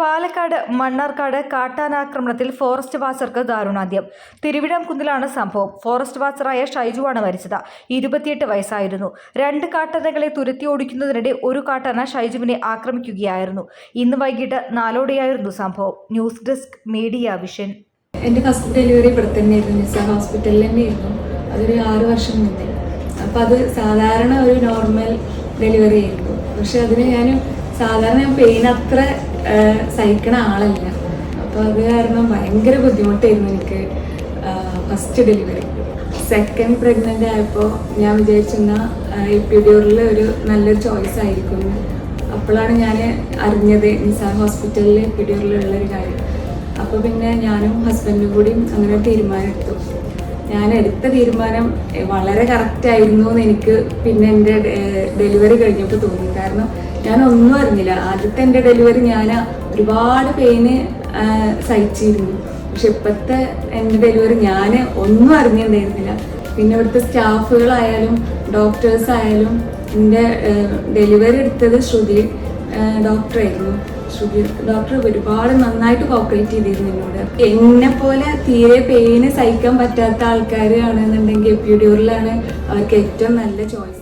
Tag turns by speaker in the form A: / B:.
A: Palakkad Mannarkkad കാട്ടാനാക്രമണത്തിൽ forest വാച്ചർക്ക് ദാരുണാന്ത്യം. തിരുവിഴംകുന്നിലാണ് സംഭവം. Forest വാച്ചറായ ഷൈജുവാണ് മരിച്ചത്. 28 വയസ്സായിരുന്നു. 2 കാട്ടാനകളെ തുരത്തി ഓടിക്കുന്നതിനിടെ ഒരു കാട്ടാന ഷൈജുവിനെ ആക്രമിക്കുകയായിരുന്നു. ഇന്ന് വൈകിട്ട് 4:00ഓടെയായിരുന്നു സംഭവം. News desk media vision.
B: എൻ്റെ ഫസ്റ്റ് ഡെലിവറി ഇവിടെ തന്നെയായിരുന്നു, നിസ ഹോസ്പിറ്റലിൽ തന്നെയായിരുന്നു. അതൊരു 6 വർഷം മുന്നേ. അപ്പോൾ അത് സാധാരണ ഒരു നോർമൽ ഡെലിവറി ആയിരുന്നു. പക്ഷെ അതിന് സാധാരണ പെയിൻ അത്ര സഹിക്കണ ആളല്ല. അപ്പോൾ അത് കാരണം ഭയങ്കര ബുദ്ധിമുട്ടായിരുന്നു എനിക്ക് ഫസ്റ്റ് ഡെലിവറി. സെക്കൻഡ് പ്രഗ്നൻ്റ് ആയപ്പോൾ ഞാൻ വിചാരിച്ചിരുന്ന എപ്പിഡ്യൂറൽ ഒരു നല്ലൊരു ചോയ്സ് ആയിരിക്കും. അപ്പോഴാണ് ഞാൻ അറിഞ്ഞത് നിസാർ ഹോസ്പിറ്റലിൽ എപ്പിഡ്യൂറലുള്ളൊരു കാര്യം. അപ്പോൾ പിന്നെ ഞാനും ഹസ്ബൻഡും കൂടി അങ്ങനെ തീരുമാനമെടുത്തു. ഞാൻ എടുത്ത തീരുമാനം വളരെ കറക്റ്റായിരുന്നു എന്ന് എനിക്ക് പിന്നെ എൻ്റെ ഡെലിവറി കഴിഞ്ഞപ്പോൾ തോന്നി. കാരണം ഞാനൊന്നും അറിഞ്ഞില്ല. ആദ്യത്തെ എൻ്റെ ഡെലിവറി ഞാൻ ഒരുപാട് പെയിന് സഹിച്ചിരുന്നു. പക്ഷെ ഇപ്പോഴത്തെ എൻ്റെ ഡെലിവറി ഞാൻ ഒന്നും അറിഞ്ഞിട്ടുണ്ടായിരുന്നില്ല. പിന്നെ ഇവിടുത്തെ സ്റ്റാഫുകളായാലും ഡോക്ടേഴ്സ് ആയാലും എൻ്റെ ഡെലിവറി എടുത്തത് ശ്രുതി ഡോക്ടറായിരുന്നു. ശ്രുതി ഡോക്ടർ ഒരുപാട് നന്നായിട്ട് കോപ്പറേറ്റ് ചെയ്തിരുന്നു എന്നോട്. എന്നെ പോലെ തീരെ പെയിന് സഹിക്കാൻ പറ്റാത്ത ആൾക്കാരാണെന്നുണ്ടെങ്കിൽ എപ്പിഡ്യൂറലാണ് അവർക്ക് ഏറ്റവും നല്ല ചോയ്സ്.